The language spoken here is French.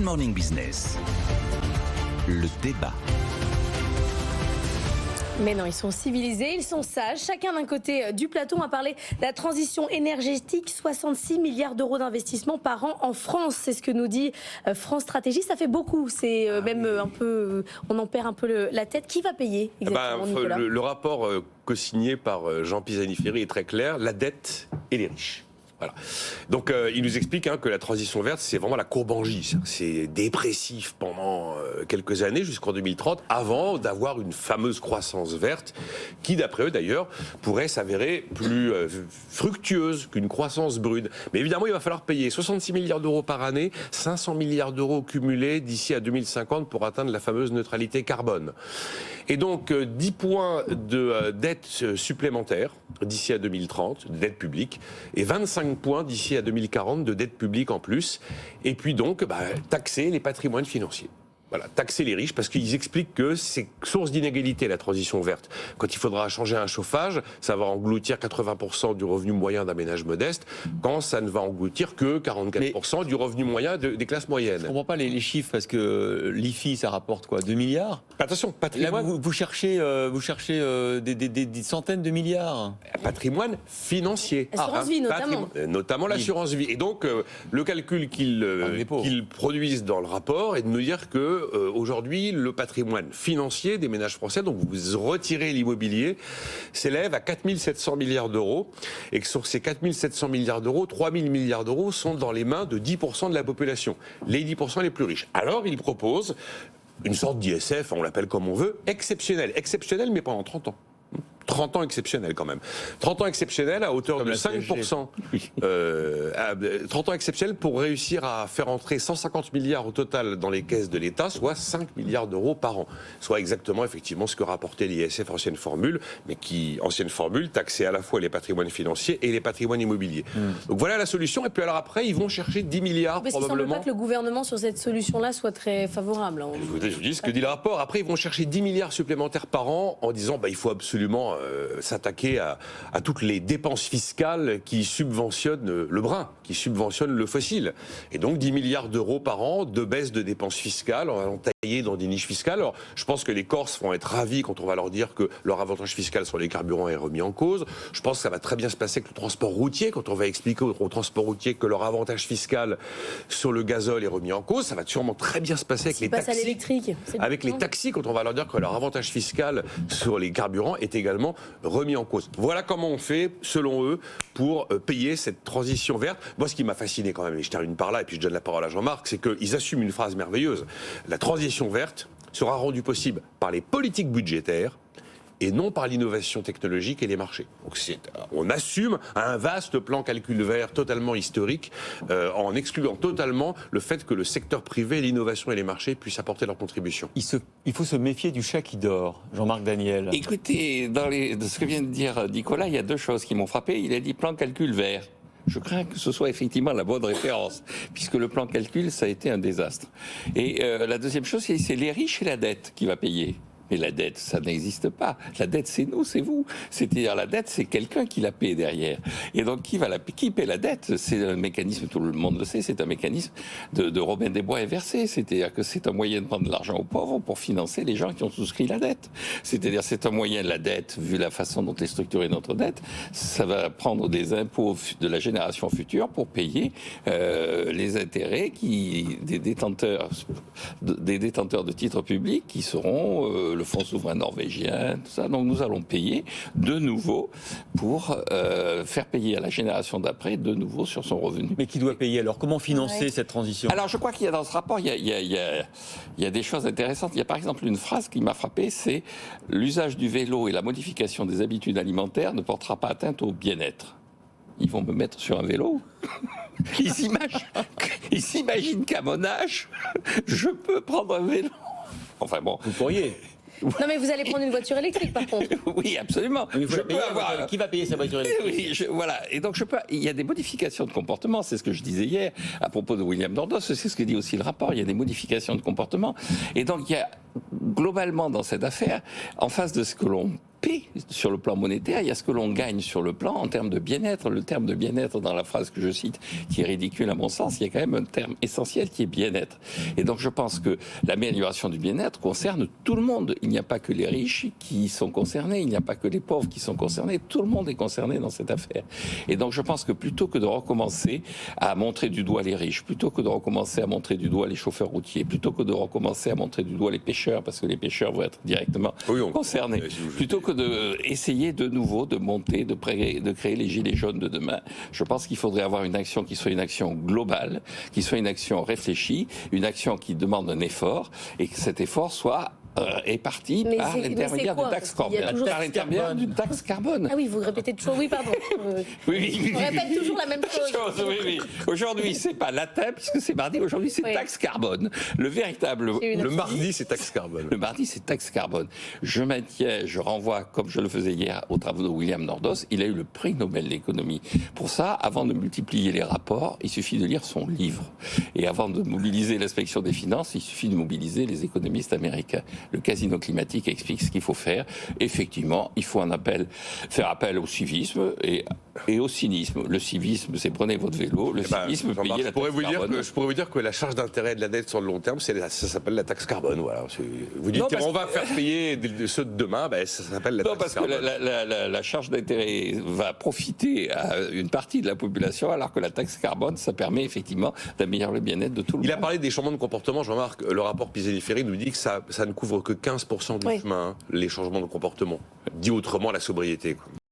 Morning Business. Le débat. Mais non, ils sont civilisés, ils sont sages. Chacun d'un côté du plateau, on va parler de la transition énergétique. 66 milliards d'euros d'investissement par an en France. C'est ce que nous dit France Stratégie. Ça fait beaucoup. C'est même un peu... on en perd un peu la tête. Qui va payer exactement, Nicolas ? Le rapport co-signé par Jean Pisani-Ferry est très clair. La dette et les riches. Voilà. Donc il nous explique que la transition verte, c'est vraiment la courbe en J. C'est dépressif pendant quelques années, jusqu'en 2030, avant d'avoir une fameuse croissance verte, qui d'après eux d'ailleurs, pourrait s'avérer plus fructueuse qu'une croissance brune. Mais évidemment, il va falloir payer 66 milliards d'euros par année, 500 milliards d'euros cumulés d'ici à 2050 pour atteindre la fameuse neutralité carbone. Et donc 10 points de dette supplémentaire d'ici à 2030, de dette publique, et 25 points d'ici à 2040 de dette publique en plus, et puis donc taxer les patrimoines financiers. Voilà, taxer les riches, parce qu'ils expliquent que c'est source d'inégalité, la transition verte. Quand il faudra changer un chauffage, ça va engloutir 80% du revenu moyen d'un ménage modeste, quand ça ne va engloutir que 44% du revenu moyen des classes moyennes. Je ne comprends pas les chiffres, parce que l'IFI, ça rapporte quoi, 2 milliards ? Attention, patrimoine... Là, vous cherchez des centaines de milliards. Patrimoine financier. Assurance vie, notamment. Notamment l'assurance vie. Et donc, le calcul qu'ils produisent dans le rapport est de nous dire que aujourd'hui, le patrimoine financier des ménages français, donc vous retirez l'immobilier, s'élève à 4 700 milliards d'euros, et que sur ces 4 700 milliards d'euros, 3 000 milliards d'euros sont dans les mains de 10% de la population, les 10% les plus riches. Alors, il propose une sorte d'ISF, on l'appelle comme on veut, exceptionnel, mais pendant 30 ans. 30 ans exceptionnels quand même. 30 ans exceptionnels à hauteur de 5%. 30 ans exceptionnels pour réussir à faire entrer 150 milliards au total dans les caisses de l'État, soit 5 milliards d'euros par an. Soit exactement effectivement ce que rapportait l'ISF ancienne formule, mais qui, ancienne formule, taxait à la fois les patrimoines financiers et les patrimoines immobiliers. Donc voilà la solution. Et puis alors après, ils vont chercher 10 milliards parce probablement. Il ne semble pas que le gouvernement sur cette solution-là soit très favorable. Je vous dis ce que dit le rapport. Après, ils vont chercher 10 milliards supplémentaires par an en disant il faut absolument s'attaquer à toutes les dépenses fiscales qui subventionnent le brun, qui subventionnent le fossile. Et donc 10 milliards d'euros par an de baisse de dépenses fiscales en allant tailler dans des niches fiscales. Alors je pense que les Corses vont être ravis quand on va leur dire que leur avantage fiscal sur les carburants est remis en cause. Je pense que ça va très bien se passer avec le transport routier, quand on va expliquer au transport routier que leur avantage fiscal sur le gazole est remis en cause. Ça va sûrement très bien se passer avec les taxis. À l'électrique. Avec les taxis, quand on va leur dire que leur avantage fiscal sur les carburants est également remis en cause. Voilà comment on fait, selon eux, pour payer cette transition verte. Moi, ce qui m'a fasciné quand même, et je termine par là, et puis je donne la parole à Jean-Marc, c'est qu'ils assument une phrase merveilleuse. La transition verte sera rendue possible par les politiques budgétaires et non par l'innovation technologique et les marchés. Donc on assume un vaste plan calcul vert totalement historique, en excluant totalement le fait que le secteur privé, l'innovation et les marchés puissent apporter leur contribution. Il faut se méfier du chat qui dort, Jean-Marc Daniel. Écoutez, de ce que vient de dire Nicolas, il y a deux choses qui m'ont frappé. Il a dit plan calcul vert. Je crains que ce soit effectivement la bonne référence, puisque le plan calcul, ça a été un désastre. Et la deuxième chose, c'est les riches et la dette qui va payer. Mais la dette, ça n'existe pas. La dette, c'est nous, c'est vous. C'est-à-dire, la dette, c'est quelqu'un qui la paie derrière. Et donc, qui paie la dette ? C'est un mécanisme, tout le monde le sait, c'est un mécanisme de Robin des Bois inversé. C'est-à-dire que c'est un moyen de prendre de l'argent aux pauvres pour financer les gens qui ont souscrit la dette. C'est-à-dire, c'est un moyen, la dette, vu la façon dont est structurée notre dette, ça va prendre des impôts de la génération future pour payer les intérêts des détenteurs de titres publics qui seront le fonds souverain norvégien, tout ça. Donc nous allons payer de nouveau pour faire payer à la génération d'après de nouveau sur son revenu. Mais qui doit payer alors ? Comment financer cette transition ? Alors je crois qu'il y a dans ce rapport, il y a des choses intéressantes. Il y a par exemple une phrase qui m'a frappé, c'est « L'usage du vélo et la modification des habitudes alimentaires ne portera pas atteinte au bien-être ». Ils vont me mettre sur un vélo. Ils s'imaginent qu'à mon âge, je peux prendre un vélo. Enfin bon. Vous pourriez. Non mais vous allez prendre une voiture électrique par contre. Oui, absolument. Qui va payer sa voiture électrique ? Oui, voilà. Et donc il y a des modifications de comportement, c'est ce que je disais hier à propos de William Dordos, c'est ce que dit aussi le rapport, il y a des modifications de comportement. Et donc il y a globalement dans cette affaire, en face de ce que l'on paie sur le plan monétaire, il y a ce que l'on gagne sur le plan en termes de bien-être. Le terme de bien-être dans la phrase que je cite, qui est ridicule à mon sens, il y a quand même un terme essentiel qui est bien-être. Et donc je pense que l'amélioration du bien-être concerne tout le monde. Il n'y a pas que les riches qui sont concernés, il n'y a pas que les pauvres qui sont concernés, tout le monde est concerné dans cette affaire. Et donc je pense que plutôt que de recommencer à montrer du doigt les riches, plutôt que de recommencer à montrer du doigt les chauffeurs routiers, plutôt que de recommencer à montrer du doigt les pêcheurs, parce que les pêcheurs vont être directement concernés, plutôt que d'essayer de nouveau de monter, de créer les gilets jaunes de demain, je pense qu'il faudrait avoir une action qui soit une action globale, qui soit une action réfléchie, une action qui demande un effort, et que cet effort soit est parti par l'intermédiaire d'une taxe carbone. Par l'intermédiaire d'une taxe carbone. Ah oui, vous répétez toujours, oui, pardon. Oui. On répète toujours la même chose. Oui. Aujourd'hui, c'est pas latin, puisque c'est mardi, aujourd'hui, c'est taxe carbone. Le véritable. Le mardi, c'est taxe carbone. Le mardi, c'est taxe carbone. Je maintiens, je renvoie, comme je le faisais hier, aux travaux de William Nordos, il a eu le prix Nobel d'économie. Pour ça, avant de multiplier les rapports, il suffit de lire son livre. Et avant de mobiliser l'inspection des finances, il suffit de mobiliser les économistes américains. Le casino climatique explique ce qu'il faut faire. Effectivement, il faut faire appel au civisme et au cynisme. Le civisme, c'est prenez votre vélo. Le cynisme, payez la taxe carbone. Je pourrais vous dire que la charge d'intérêt de la dette sur le long terme, ça s'appelle la taxe carbone. Voilà. Vous dites qu'on va faire payer ceux de demain, ça s'appelle la taxe carbone. Non, parce que la charge d'intérêt va profiter à une partie de la population, alors que la taxe carbone, ça permet effectivement d'améliorer le bien-être de tout le monde. Il a parlé des changements de comportement. Je remarque, le rapport Pisani-Ferry nous dit que ça ne couvre que 15% du chemin, les changements de comportement. Dit autrement, la sobriété.